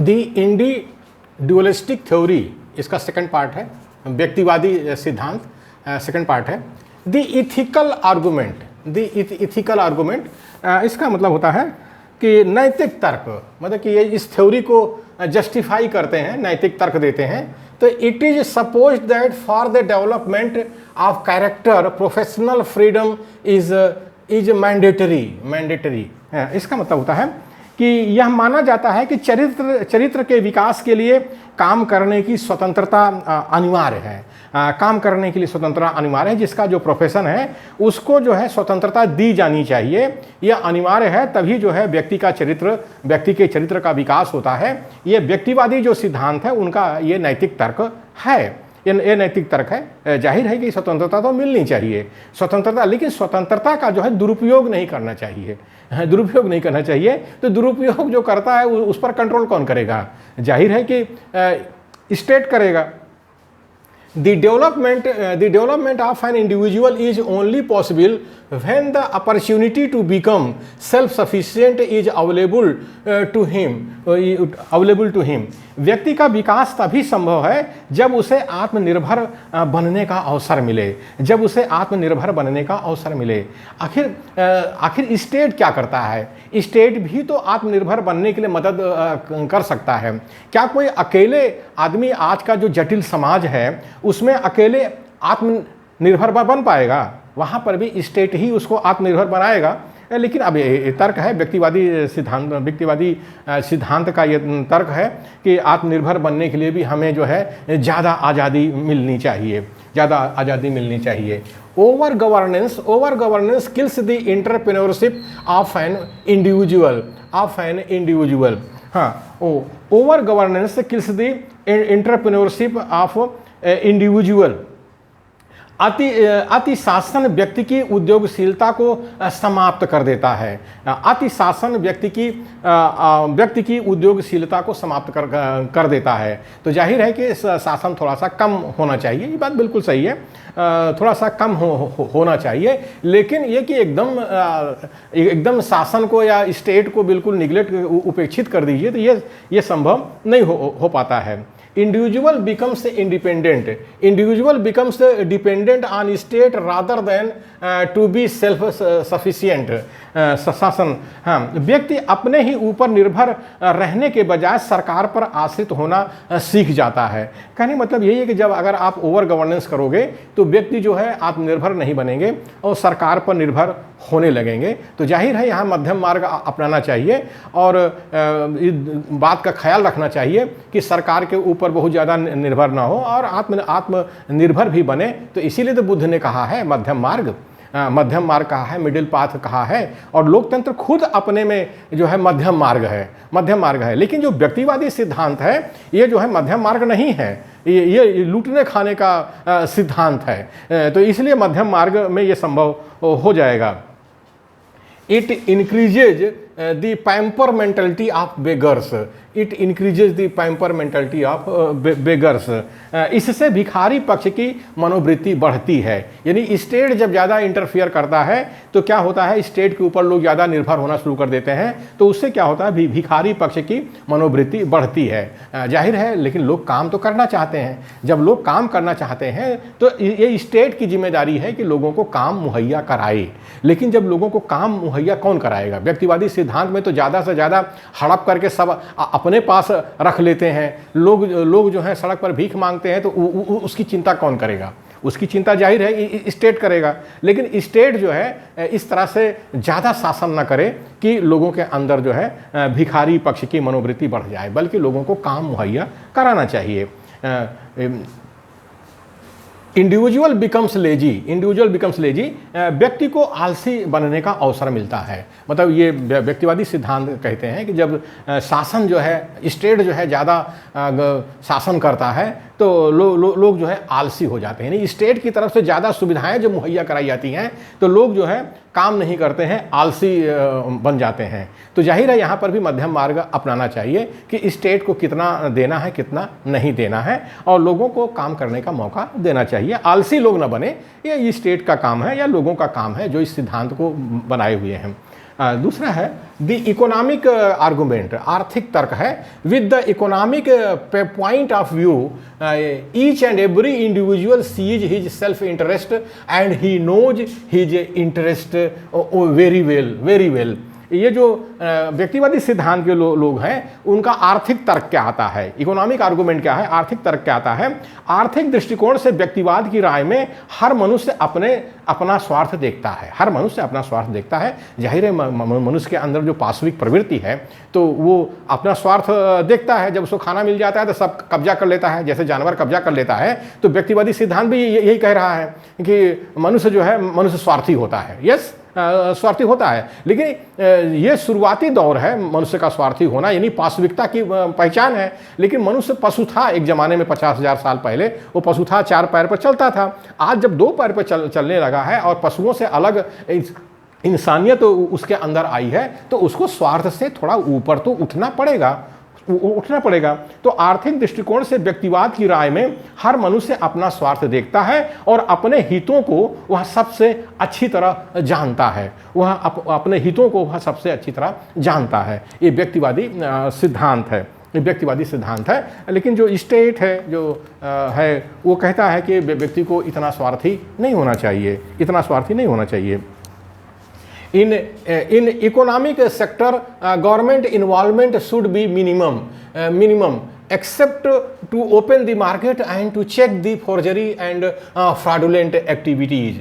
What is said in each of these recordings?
The individualistic theory, इसका second part है, व्यक्तिवादी सिद्धांत सेकंड पार्ट है। The ethical argument, the ethical argument इसका मतलब होता है कि नैतिक तर्क, मतलब कि ये इस थ्योरी को जस्टिफाई करते हैं, नैतिक तर्क देते हैं। तो it is suppose that for the development of character professional freedom is mandatory. इसका मतलब होता है कि यह माना जाता है कि चरित्र के विकास के लिए काम करने की स्वतंत्रता अनिवार्य है। काम करने के लिए स्वतंत्रता अनिवार्य है, जिसका जो प्रोफेशन है उसको जो है स्वतंत्रता दी जानी चाहिए, यह अनिवार्य है। तभी जो है व्यक्ति के चरित्र का विकास होता है। ये व्यक्तिवादी जो सिद्धांत है उनका ये नैतिक तर्क है, ये नैतिक तर्क है। जाहिर है कि स्वतंत्रता तो मिलनी चाहिए, स्वतंत्रता, लेकिन स्वतंत्रता का जो है दुरुपयोग नहीं करना चाहिए, दुरुपयोग नहीं करना चाहिए। तो दुरुपयोग जो करता है उस पर कंट्रोल कौन करेगा? जाहिर है कि स्टेट करेगा। The development of an individual is only possible when the opportunity to become self-sufficient is available to him. व्यक्ति का विकास तभी संभव है जब उसे आत्मनिर्भर बनने का अवसर मिले, जब उसे आत्मनिर्भर बनने का अवसर मिले। आखिर स्टेट क्या करता है? स्टेट भी तो आत्मनिर्भर बनने के लिए मदद कर सकता है। क्या कोई अकेले आदमी, आज का जो जटिल समाज है उसमें अकेले आत्मनिर्भर बन पाएगा? वहाँ पर भी स्टेट ही उसको आत्मनिर्भर बनाएगा। लेकिन अब ये तर्क है, व्यक्तिवादी सिद्धांत का ये तर्क है कि आत्मनिर्भर बनने के लिए भी हमें जो है ज़्यादा आज़ादी मिलनी चाहिए, ज़्यादा आज़ादी मिलनी चाहिए। Over governance kills the entrepreneurship of an individual. हाँ, over governance kills the entrepreneurship of individual. अति शासन व्यक्ति की उद्योगशीलता को समाप्त कर देता है। अति शासन व्यक्ति की उद्योगशीलता को समाप्त कर देता है। तो जाहिर है कि शासन थोड़ा सा कम होना चाहिए, ये बात बिल्कुल सही है, थोड़ा सा कम होना चाहिए। लेकिन ये कि एकदम शासन को या स्टेट को बिल्कुल निगलेक्ट, उपेक्षित कर दीजिए, तो ये संभव नहीं हो पाता है। Individual becomes dependent on state rather than to be self-sufficient। शासन, हाँ, व्यक्ति अपने ही ऊपर निर्भर रहने के बजाय सरकार पर आश्रित होना सीख जाता है। कहने मतलब यही है कि जब अगर आप ओवर गवर्नेंस करोगे तो व्यक्ति जो है आत्मनिर्भर नहीं बनेंगे और सरकार पर निर्भर होने लगेंगे। तो जाहिर है यहाँ मध्यम मार्ग अपनाना चाहिए और बात का ख्याल रखना चाहिए कि सरकार के ऊपर बहुत ज़्यादा निर्भर ना हो और आत्मनिर्भर भी बने। तो इसीलिए तो बुद्ध ने कहा है मध्यम मार्ग कहा है, मिडिल पाथ कहा है। और लोकतंत्र खुद अपने में जो है मध्यम मार्ग है। लेकिन जो व्यक्तिवादी सिद्धांत है ये जो है मध्यम मार्ग नहीं है, ये लूटने खाने का सिद्धांत है। तो इसलिए मध्यम मार्ग में ये संभव हो जाएगा। It increases the pamper mentality of beggars. इससे भिखारी पक्ष की मनोवृत्ति बढ़ती है। यानी स्टेट जब ज़्यादा इंटरफियर करता है तो क्या होता है, स्टेट के ऊपर लोग ज़्यादा निर्भर होना शुरू कर देते हैं। तो उससे क्या होता है, भिखारी पक्ष की मनोवृत्ति बढ़ती है। जाहिर है, लेकिन लोग काम तो करना चाहते हैं। जब लोग काम करना चाहते हैं तो ये स्टेट की जिम्मेदारी है कि लोगों को काम मुहैया कराए। लेकिन जब लोगों को काम मुहैया कौन कराएगा? व्यक्तिवादी सिद्धांत में तो ज़्यादा से ज़्यादा हड़प करके सब अपने पास रख लेते हैं। लोग जो है सड़क पर भीख मांगते हैं तो उसकी चिंता कौन करेगा? उसकी चिंता जाहिर है स्टेट करेगा। लेकिन स्टेट जो है इस तरह से ज़्यादा शासन न करे कि लोगों के अंदर जो है भिखारी पक्ष की मनोवृत्ति बढ़ जाए, बल्कि लोगों को काम मुहैया कराना चाहिए। इंडिविजुअल बिकम्स लेजी, व्यक्ति को आलसी बनने का अवसर मिलता है। मतलब ये व्यक्तिवादी सिद्धांत कहते हैं कि जब शासन जो है, स्टेट जो है ज़्यादा शासन करता है तो लोग जो है आलसी हो जाते हैं। यानी स्टेट की तरफ से ज़्यादा सुविधाएं जो मुहैया कराई जाती हैं तो लोग जो है काम नहीं करते हैं, आलसी बन जाते हैं। तो जाहिर है यहाँ पर भी मध्यम मार्ग अपनाना चाहिए कि स्टेट को कितना देना है, कितना नहीं देना है, और लोगों को काम करने का मौका देना चाहिए। आलसी लोग ना बने, ये स्टेट का काम है या लोगों का काम है जो इस सिद्धांत को बनाए हुए हैं। दूसरा है द इकोनॉमिक आर्गूमेंट, आर्थिक तर्क है। With the economic point of view each and every individual sees his self interest and he knows his interest very well. ये जो व्यक्तिवादी सिद्धांत के लोग हैं उनका आर्थिक तर्क क्या आता है, इकोनॉमिक आर्गूमेंट क्या है, आर्थिक तर्क क्या आता है। आर्थिक दृष्टिकोण से व्यक्तिवाद की राय में हर मनुष्य अपना स्वार्थ देखता है, हर मनुष्य अपना स्वार्थ देखता है। जाहिर है मनुष्य के अंदर जो पाशविक प्रवृत्ति है तो वो अपना स्वार्थ देखता है। जब उसको खाना मिल जाता है तो सब कब्जा कर लेता है, जैसे जानवर कब्जा कर लेता है। तो व्यक्तिवादी सिद्धांत भी यही कह रहा है कि मनुष्य जो है मनुष्य स्वार्थी होता है। यस, स्वार्थी होता है, लेकिन ये शुरुआती दौर है मनुष्य का स्वार्थी होना, यानी पाशविकता की पहचान है। लेकिन मनुष्य पशु था एक जमाने में, 50,000 साल पहले वो पशु था, 4 पैर पर चलता था। आज जब 2 पैर पर चलने लगा है और पशुओं से अलग इंसानियत उसके अंदर आई है, तो उसको स्वार्थ से थोड़ा ऊपर तो उठना पड़ेगा। तो आर्थिक दृष्टिकोण से व्यक्तिवाद की राय में हर मनुष्य अपना स्वार्थ देखता है और अपने हितों को वह सबसे अच्छी तरह जानता है, वह अपने हितों को वह सबसे अच्छी तरह जानता है। ये व्यक्तिवादी सिद्धांत है, ये व्यक्तिवादी सिद्धांत है। लेकिन जो स्टेट है जो है वो कहता है कि व्यक्ति को इतना स्वार्थी नहीं होना चाहिए। In economic sector, government involvement should be minimum except to open the market and to check the forgery and fraudulent activities।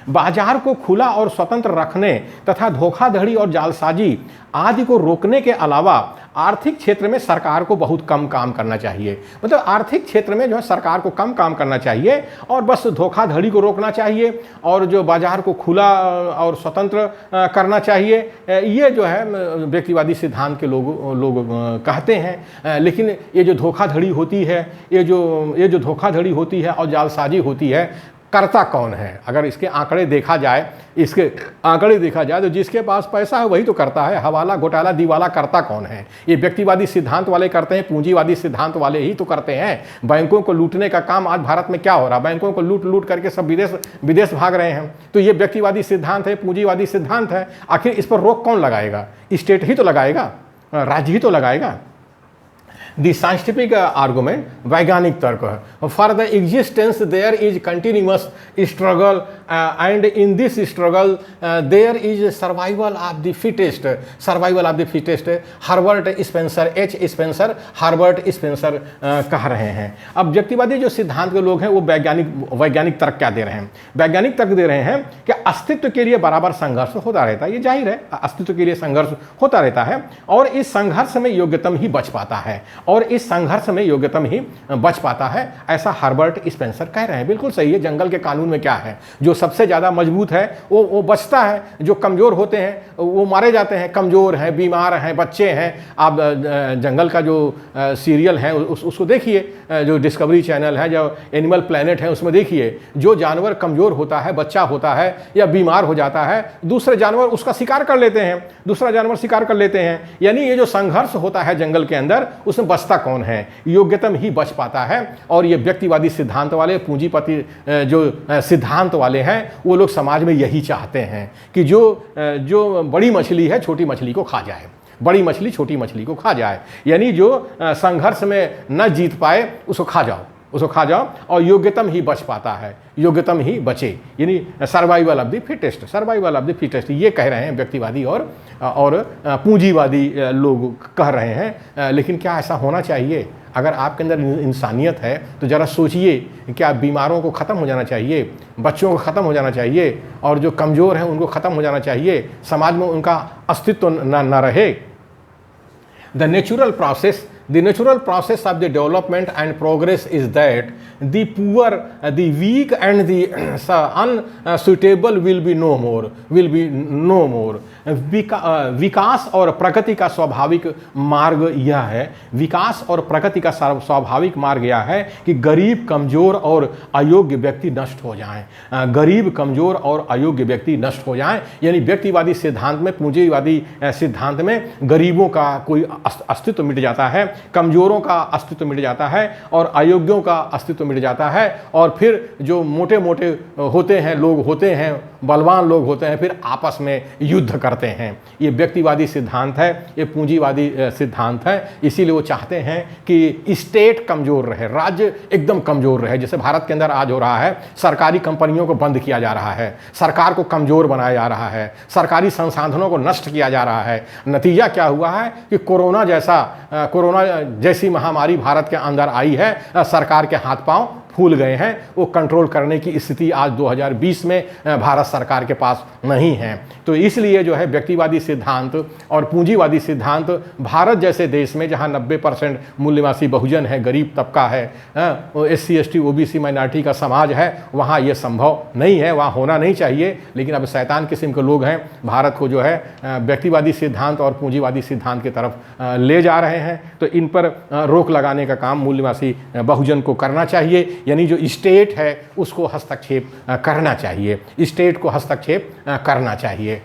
बाजार को खुला और स्वतंत्र रखने तथा धोखाधड़ी और जालसाजी आदि को रोकने के अलावा आर्थिक क्षेत्र में सरकार को बहुत कम काम करना चाहिए। मतलब आर्थिक क्षेत्र में जो है सरकार को कम काम करना चाहिए और बस धोखाधड़ी को रोकना चाहिए और जो बाजार को खुला और स्वतंत्र करना चाहिए। ये जो है व्यक्तिवादी सिद्धांत के लोग कहते हैं। लेकिन ये जो धोखाधड़ी होती है, ये जो धोखाधड़ी होती है और जालसाजी होती है, करता कौन है? अगर इसके आंकड़े देखा जाए तो जिसके पास पैसा है वही तो करता है। हवाला घोटाला दिवाला करता कौन है? ये व्यक्तिवादी सिद्धांत वाले करते हैं, पूंजीवादी सिद्धांत वाले ही तो करते हैं। बैंकों को लूटने का काम आज भारत में क्या हो रहा है? बैंकों को लूट करके सब विदेश भाग रहे हैं। तो ये व्यक्तिवादी सिद्धांत है, पूंजीवादी सिद्धांत है। आखिर इस पर रोक कौन लगाएगा? स्टेट ही तो लगाएगा, राज्य ही तो लगाएगा। The scientific argument, वैज्ञानिक तर्क है। For the existence there is continuous struggle and in this struggle there is survival of the fittest। हार्बर्ट Spencer कह रहे हैं। अब व्यक्तिवादी जो सिद्धांत के लोग हैं वो वैज्ञानिक तर्क क्या दे रहे हैं? वैज्ञानिक तर्क दे रहे हैं कि अस्तित्व के लिए बराबर संघर्ष होता रहता है। ये जाहिर है, अस्तित्व के लिए संघर्ष होता रहता है और इस संघर्ष में योग्यतम ही बच पाता है, ऐसा हार्बर्ट स्पेंसर कह रहे हैं। बिल्कुल सही है। जंगल के कानून में क्या है? जो सबसे ज़्यादा मजबूत है वो बचता है, जो कमज़ोर होते हैं वो मारे जाते हैं। कमज़ोर हैं, बीमार हैं, बच्चे हैं। आप जंगल का जो सीरियल है उसको देखिए, जो डिस्कवरी चैनल है, जो एनिमल प्लैनेट है, उसमें देखिए जो जानवर कमज़ोर होता है, बच्चा होता है या बीमार हो जाता है, दूसरे जानवर उसका शिकार कर लेते हैं। यानी ये जो संघर्ष होता है जंगल के अंदर, उसमें बचता कौन है? योग्यतम ही बच पाता है। और ये व्यक्तिवादी सिद्धांत वाले, पूंजीपति जो सिद्धांत वाले हैं, वो लोग समाज में यही चाहते हैं कि जो बड़ी मछली है छोटी मछली को खा जाए, बड़ी मछली छोटी मछली को खा जाए। यानी जो संघर्ष में न जीत पाए उसको खा जाओ और योग्यतम ही बच पाता है, योग्यतम ही बचे। यानी सर्वाइवल ऑफ द फिटेस्ट, ये कह रहे हैं व्यक्तिवादी और पूंजीवादी लोग कह रहे हैं। लेकिन क्या ऐसा होना चाहिए? अगर आपके अंदर इंसानियत है तो ज़रा सोचिए, क्या बीमारों को ख़त्म हो जाना चाहिए, बच्चों को ख़त्म हो जाना चाहिए और जो कमज़ोर हैं उनको ख़त्म हो जाना चाहिए, समाज में उनका अस्तित्व न रहे। The natural process of the development and progress is that the poor, the weak and the unsuitable will be no more। विकास और प्रगति का स्वाभाविक मार्ग यह है, कि गरीब, कमज़ोर और अयोग्य व्यक्ति नष्ट हो जाएं। यानी व्यक्तिवादी सिद्धांत में, पूंजीवादी सिद्धांत में गरीबों का कोई अस्तित्व मिट जाता है कमज़ोरों का अस्तित्व मिट जाता है और अयोग्यों का अस्तित्व मिट जाता है, और फिर जो मोटे मोटे होते हैं लोग होते हैं, बलवान लोग होते हैं, फिर आपस में युद्ध करते हैं। ये व्यक्तिवादी सिद्धांत है, ये पूंजीवादी सिद्धांत है। इसीलिए वो चाहते हैं कि स्टेट कमज़ोर रहे, राज्य एकदम कमज़ोर रहे। जैसे भारत के अंदर आज हो रहा है, सरकारी कंपनियों को बंद किया जा रहा है, सरकार को कमज़ोर बनाया जा रहा है, सरकारी संसाधनों को नष्ट किया जा रहा है। नतीजा क्या हुआ है कि कोरोना जैसी महामारी भारत के अंदर आई है, सरकार के हाथ पांव फूल गए हैं। वो कंट्रोल करने की स्थिति आज 2020 में भारत सरकार के पास नहीं है। तो इसलिए जो है व्यक्तिवादी सिद्धांत और पूंजीवादी सिद्धांत भारत जैसे देश में, जहां 90% मूल्यवासी बहुजन है, गरीब तबका है, SC ST OBC माइनॉरिटी का समाज है, वहाँ ये संभव नहीं है, वहाँ होना नहीं चाहिए। लेकिन अब शैतान किस्म के लोग हैं, भारत को जो है व्यक्तिवादी सिद्धांत और पूंजीवादी सिद्धांत की तरफ ले जा रहे हैं। तो इन पर रोक लगाने का काम मूल्यवासी बहुजन को करना चाहिए। यानी जो स्टेट है उसको हस्तक्षेप करना चाहिए, स्टेट को हस्तक्षेप करना चाहिए।